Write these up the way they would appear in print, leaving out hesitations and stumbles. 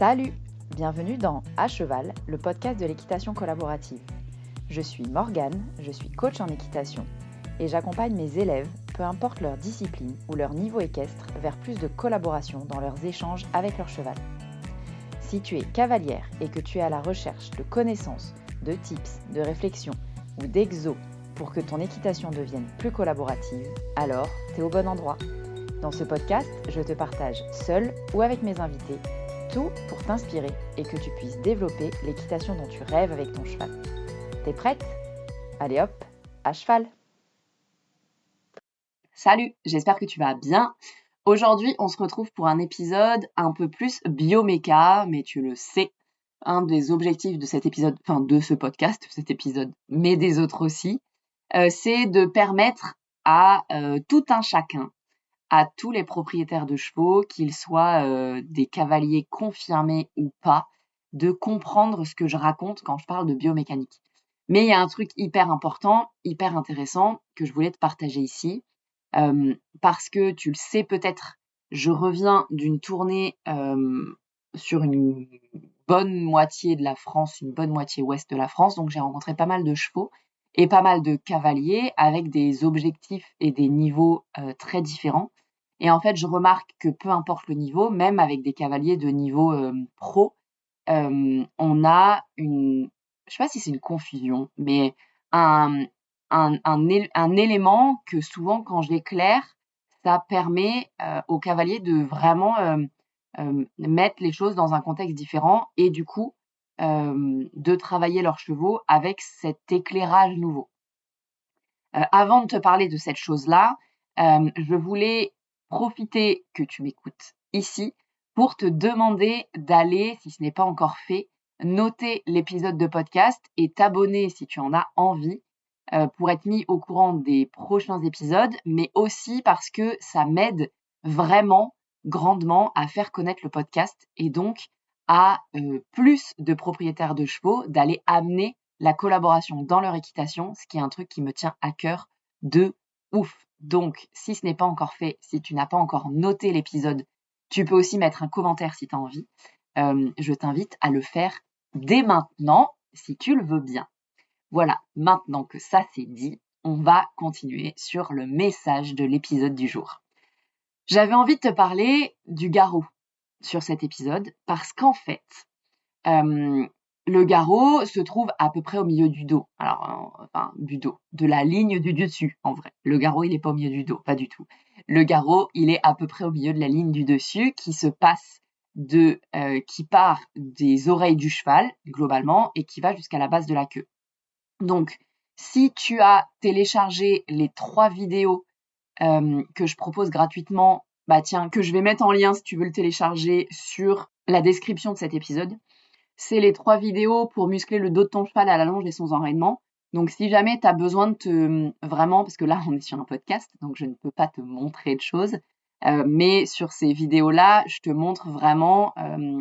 Salut! Bienvenue dans À Cheval, le podcast de l'équitation collaborative. Je suis Morgane, je suis coach en équitation et j'accompagne mes élèves, peu importe leur discipline ou leur niveau équestre, vers plus de collaboration dans leurs échanges avec leur cheval. Si tu es cavalière et que tu es à la recherche de connaissances, de tips, de réflexions ou d'exos pour que ton équitation devienne plus collaborative, alors tu es au bon endroit. Dans ce podcast, je te partage seule ou avec mes invités tout pour t'inspirer et que tu puisses développer l'équitation dont tu rêves avec ton cheval. T'es prête ? Allez hop, à cheval ! Salut, j'espère que tu vas bien. Aujourd'hui, on se retrouve pour un épisode un peu plus bioméca, mais tu le sais, un des objectifs de cet épisode, enfin de ce podcast, cet épisode, mais des autres aussi, c'est de permettre à tout un chacun, à tous les propriétaires de chevaux, qu'ils soient des cavaliers confirmés ou pas, de comprendre ce que je raconte quand je parle de biomécanique. Mais il y a un truc hyper important, hyper intéressant que je voulais te partager ici, parce que tu le sais peut-être, je reviens d'une tournée sur une bonne moitié de la France, une bonne moitié ouest de la France, donc j'ai rencontré pas mal de chevaux et pas mal de cavaliers avec des objectifs et des niveaux très différents. Et en fait, je remarque que peu importe le niveau, même avec des cavaliers de niveau pro, on a une, je sais pas si c'est une confusion, mais un, un élément que souvent, quand je l'éclaire, ça permet aux cavaliers de vraiment mettre les choses dans un contexte différent et du coup, de travailler leurs chevaux avec cet éclairage nouveau. Avant de te parler de cette chose-là, je voulais profiter que tu m'écoutes ici pour te demander d'aller, si ce n'est pas encore fait, noter l'épisode de podcast et t'abonner si tu en as envie pour être mis au courant des prochains épisodes, mais aussi parce que ça m'aide vraiment grandement à faire connaître le podcast et donc à plus de propriétaires de chevaux d'aller amener la collaboration dans leur équitation, ce qui est un truc qui me tient à cœur de ouf. Donc, si ce n'est pas encore fait, si tu n'as pas encore noté l'épisode, tu peux aussi mettre un commentaire si tu as envie. Je t'invite à le faire dès maintenant, si tu le veux bien. Voilà, maintenant que ça c'est dit, on va continuer sur le message de l'épisode du jour. J'avais envie de te parler du garrot sur cet épisode parce qu'en fait, le garrot se trouve à peu près au milieu du dos. Alors, enfin, du dos, de la ligne du dessus, en vrai. Le garrot, il n'est pas au milieu du dos, pas du tout. Le garrot, il est à peu près au milieu de la ligne du dessus, qui se passe qui part des oreilles du cheval, globalement, et qui va jusqu'à la base de la queue. Donc, si tu as téléchargé les 3 vidéos que je propose gratuitement, bah tiens, que je vais mettre en lien si tu veux le télécharger sur la description de cet épisode, c'est les 3 vidéos pour muscler le dos de ton cheval à la longe et son enraînement. Donc, si jamais tu as besoin de vraiment, parce que là, on est sur un podcast, donc je ne peux pas te montrer de choses, mais sur ces vidéos-là, je te montre vraiment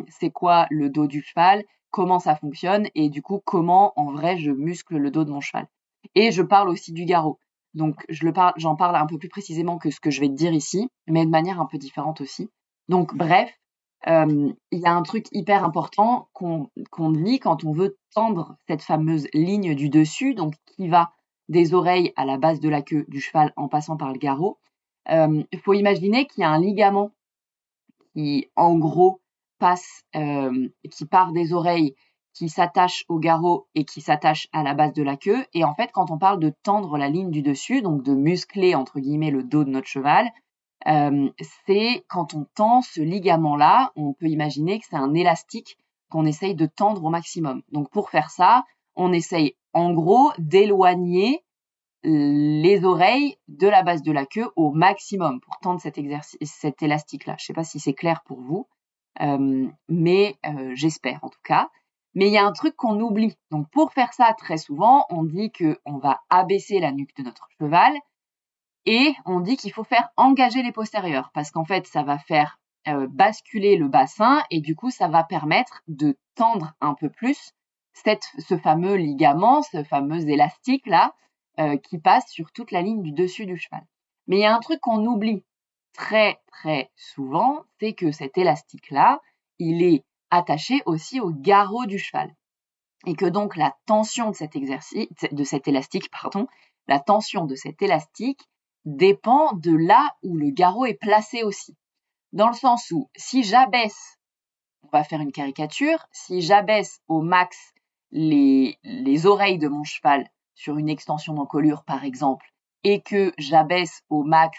c'est quoi le dos du cheval, comment ça fonctionne et du coup, comment en vrai je muscle le dos de mon cheval. Et je parle aussi du garrot. Donc, j'en parle un peu plus précisément que ce que je vais te dire ici, mais de manière un peu différente aussi. Donc, bref, il y a un truc hyper important qu'on lit quand on veut tendre cette fameuse ligne du dessus, donc qui va des oreilles à la base de la queue du cheval en passant par le garrot. Il faut imaginer qu'il y a un ligament qui, en gros, qui part des oreilles, qui s'attache au garrot et qui s'attache à la base de la queue. Et en fait, quand on parle de tendre la ligne du dessus, donc de muscler, entre guillemets, le dos de notre cheval, c'est quand on tend ce ligament-là, on peut imaginer que c'est un élastique qu'on essaye de tendre au maximum. Donc pour faire ça, on essaye en gros d'éloigner les oreilles de la base de la queue au maximum pour tendre cet élastique-là. Je ne sais pas si c'est clair pour vous, mais j'espère en tout cas. Mais il y a un truc qu'on oublie. Donc pour faire ça, très souvent, on dit qu'on va abaisser la nuque de notre cheval et on dit qu'il faut faire engager les postérieurs parce qu'en fait, ça va faire basculer le bassin et du coup, ça va permettre de tendre un peu plus ce fameux ligament, ce fameux élastique-là qui passe sur toute la ligne du dessus du cheval. Mais il y a un truc qu'on oublie très, très souvent, c'est que cet élastique-là, il est attaché aussi au garrot du cheval. Et que donc la tension de cet élastique, la tension de cet élastique dépend de là où le garrot est placé aussi. Dans le sens où si j'abaisse, on va faire une caricature, si j'abaisse au max les oreilles de mon cheval sur une extension d'encolure par exemple, et que j'abaisse au max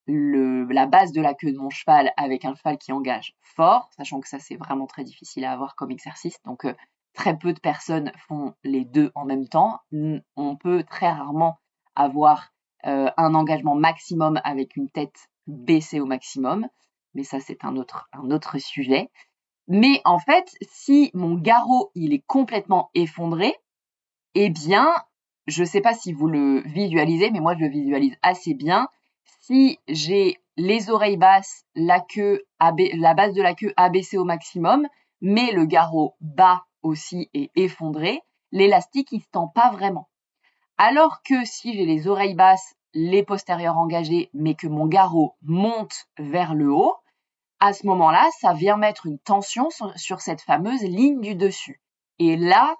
la base de la queue de mon cheval avec un cheval qui engage fort, sachant que ça c'est vraiment très difficile à avoir comme exercice, donc très peu de personnes font les deux en même temps. On peut très rarement avoir un engagement maximum avec une tête baissée au maximum, mais ça c'est un autre sujet. Mais en fait, si mon garrot il est complètement effondré, eh bien, je ne sais pas si vous le visualisez, mais moi je le visualise assez bien. Si j'ai les oreilles basses, la base de la queue abaissée au maximum, mais le garrot bas aussi est effondré, l'élastique il se tend pas vraiment. Alors que si j'ai les oreilles basses, les postérieures engagées, mais que mon garrot monte vers le haut, à ce moment-là, ça vient mettre une tension sur cette fameuse ligne du dessus. Et là,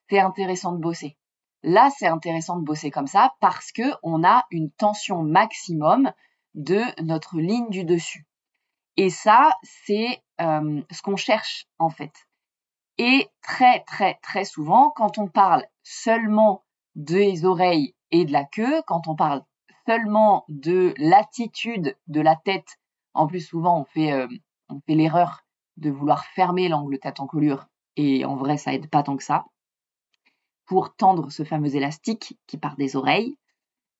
c'est intéressant de bosser. Là, c'est intéressant de bosser comme ça parce que on a une tension maximum de notre ligne du dessus. Et ça, c'est ce qu'on cherche en fait. Et très, très, très souvent, quand on parle seulement des oreilles et de la queue, quand on parle seulement de l'attitude de la tête, en plus souvent on fait l'erreur de vouloir fermer l'angle tête-encolure et en vrai ça aide pas tant que ça pour tendre ce fameux élastique qui part des oreilles.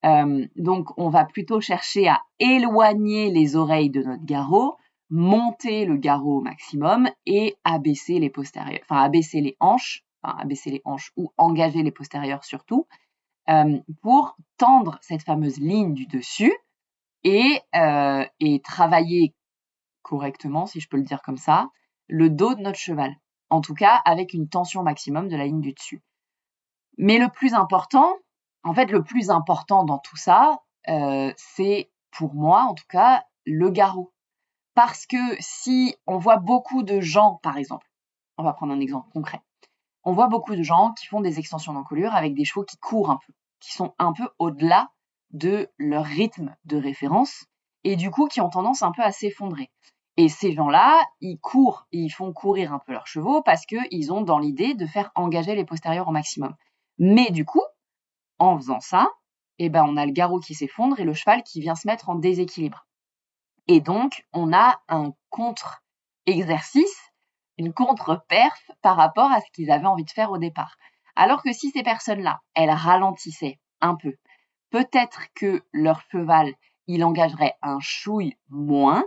Donc on va plutôt chercher à éloigner les oreilles de notre garrot, monter le garrot au maximum et abaisser les postérieurs, abaisser les hanches ou engager les postérieurs surtout, pour tendre cette fameuse ligne du dessus et travailler correctement, si je peux le dire comme ça, le dos de notre cheval. En tout cas, avec une tension maximum de la ligne du dessus. Mais le plus important dans tout ça, c'est pour moi en tout cas le garrot. Parce que si on voit beaucoup de gens, par exemple, on va prendre un exemple concret, on voit beaucoup de gens qui font des extensions d'encolure avec des chevaux qui courent un peu, qui sont un peu au-delà de leur rythme de référence et du coup qui ont tendance un peu à s'effondrer. Et ces gens-là, ils font courir un peu leurs chevaux parce qu'ils ont dans l'idée de faire engager les postérieurs au maximum. Mais du coup, en faisant ça, on a le garrot qui s'effondre et le cheval qui vient se mettre en déséquilibre. Et donc, on a un contre-exercice, une contre-perf par rapport à ce qu'ils avaient envie de faire au départ. Alors que si ces personnes-là, elles ralentissaient un peu, peut-être que leur cheval, il engagerait un chouille moins,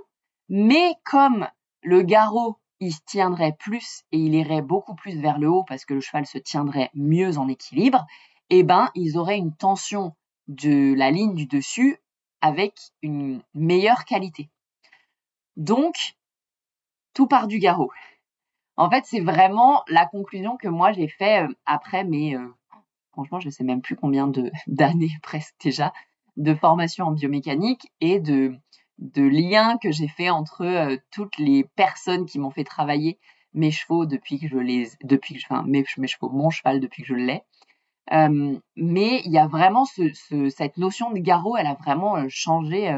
mais comme le garrot, il se tiendrait plus et il irait beaucoup plus vers le haut parce que le cheval se tiendrait mieux en équilibre, ils auraient une tension de la ligne du dessus avec une meilleure qualité. Donc, tout part du garrot. En fait, c'est vraiment la conclusion que moi j'ai fait après franchement, je ne sais même plus combien d'années presque déjà de formation en biomécanique et de liens que j'ai fait entre toutes les personnes qui m'ont fait travailler mes chevaux mes chevaux, mon cheval depuis que je l'ai. Mais il y a vraiment cette notion de garrot, elle a vraiment changé,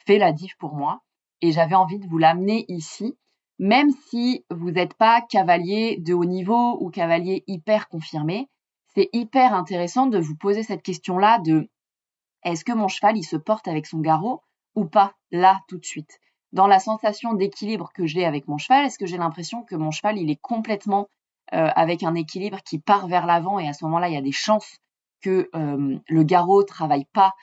fait la diff pour moi. Et j'avais envie de vous l'amener ici, même si vous n'êtes pas cavalier de haut niveau ou cavalier hyper confirmé, c'est hyper intéressant de vous poser cette question-là de est-ce que mon cheval, il se porte avec son garrot ou pas, là, tout de suite? Dans la sensation d'équilibre que j'ai avec mon cheval, est-ce que j'ai l'impression que mon cheval, il est complètement avec un équilibre qui part vers l'avant et à ce moment-là, il y a des chances que le garrot travaille pas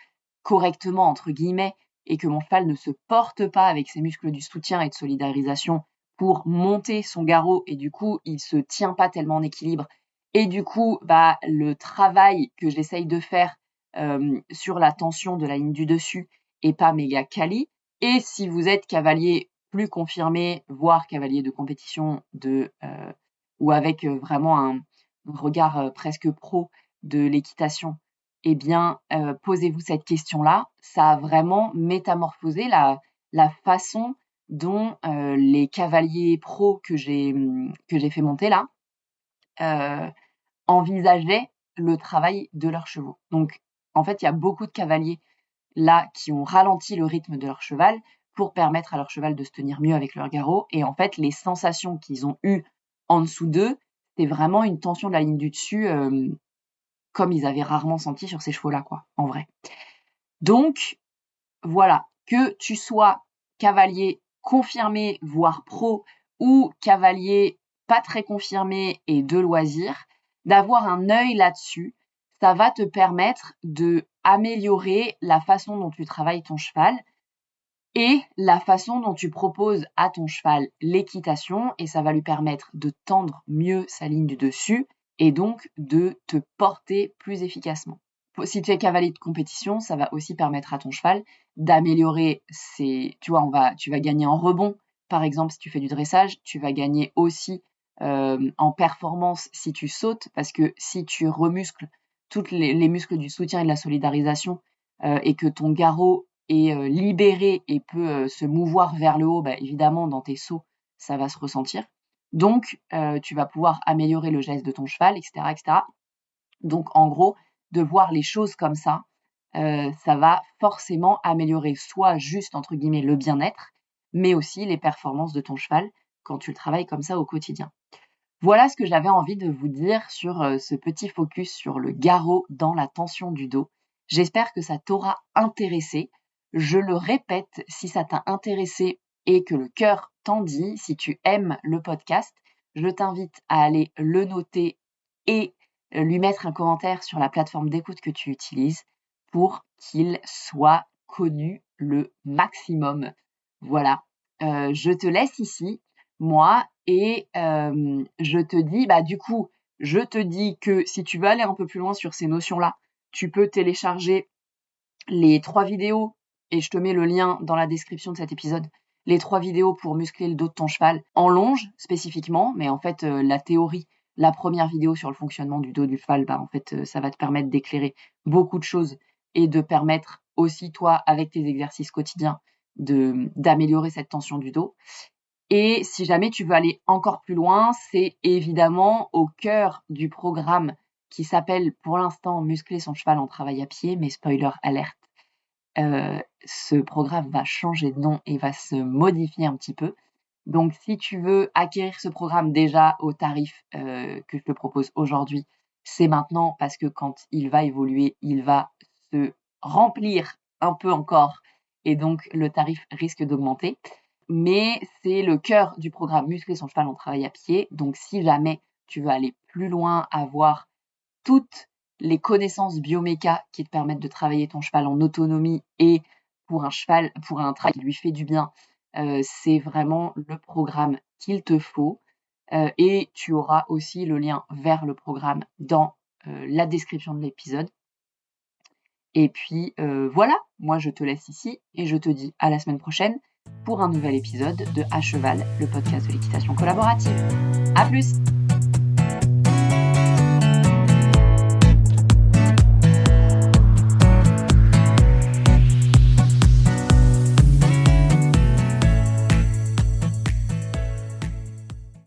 correctement, entre guillemets, et que mon cheval ne se porte pas avec ses muscles du soutien et de solidarisation pour monter son garrot et du coup, il se tient pas tellement en équilibre. Et du coup, le travail que j'essaye de faire sur la tension de la ligne du dessus est pas méga quali. Et si vous êtes cavalier plus confirmé, voire cavalier de compétition ou avec vraiment un regard presque pro de l'équitation, posez-vous cette question-là. Ça a vraiment métamorphosé la façon dont les cavaliers pros que j'ai fait monter là envisageaient le travail de leurs chevaux. Donc, en fait, il y a beaucoup de cavaliers là qui ont ralenti le rythme de leur cheval pour permettre à leur cheval de se tenir mieux avec leur garrot. Et en fait, les sensations qu'ils ont eues en dessous d'eux, c'est vraiment une tension de la ligne du dessus, comme ils avaient rarement senti sur ces chevaux-là, quoi, en vrai. Donc, voilà, que tu sois cavalier confirmé, voire pro, ou cavalier pas très confirmé et de loisir, d'avoir un œil là-dessus, ça va te permettre de améliorer la façon dont tu travailles ton cheval et la façon dont tu proposes à ton cheval l'équitation, et ça va lui permettre de tendre mieux sa ligne du dessus et donc de te porter plus efficacement. Si tu es cavalier de compétition, ça va aussi permettre à ton cheval d'améliorer tu vas gagner en rebond, par exemple, si tu fais du dressage, tu vas gagner aussi en performance si tu sautes, parce que si tu remuscles tous les muscles du soutien et de la solidarisation et que ton garrot est libéré et peut se mouvoir vers le haut, évidemment, dans tes sauts, ça va se ressentir. Donc, tu vas pouvoir améliorer le geste de ton cheval, etc., etc. Donc, en gros, de voir les choses comme ça, ça va forcément améliorer soit juste, entre guillemets, le bien-être, mais aussi les performances de ton cheval quand tu le travailles comme ça au quotidien. Voilà ce que j'avais envie de vous dire sur ce petit focus sur le garrot dans la tension du dos. J'espère que ça t'aura intéressé. Je le répète, si ça t'a intéressé et que le cœur t'en dit, si tu aimes le podcast, je t'invite à aller le noter et lui mettre un commentaire sur la plateforme d'écoute que tu utilises pour qu'il soit connu le maximum. Voilà, je te laisse ici, moi, et je te dis que si tu veux aller un peu plus loin sur ces notions-là, tu peux télécharger les 3 vidéos, et je te mets le lien dans la description de cet épisode, les 3 vidéos pour muscler le dos de ton cheval en longe spécifiquement, mais en fait la théorie, la première vidéo sur le fonctionnement du dos du cheval, ça va te permettre d'éclairer beaucoup de choses et de permettre aussi toi, avec tes exercices quotidiens, d'améliorer cette tension du dos. Et si jamais tu veux aller encore plus loin, c'est évidemment au cœur du programme qui s'appelle pour l'instant Muscler son cheval en travail à pied, mais spoiler alerte, ce programme va changer de nom et va se modifier un petit peu. Donc si tu veux acquérir ce programme déjà au tarif que je te propose aujourd'hui, c'est maintenant, parce que quand il va évoluer, il va se remplir un peu encore et donc le tarif risque d'augmenter. Mais c'est le cœur du programme Muscler son cheval en travail à pied. Donc si jamais tu veux aller plus loin, avoir toutes les connaissances bioméca qui te permettent de travailler ton cheval en autonomie et pour un travail qui lui fait du bien, c'est vraiment le programme qu'il te faut. Et tu auras aussi le lien vers le programme dans la description de l'épisode. Et puis voilà, moi je te laisse ici et je te dis à la semaine prochaine pour un nouvel épisode de À Cheval, le podcast de l'équitation collaborative. À plus!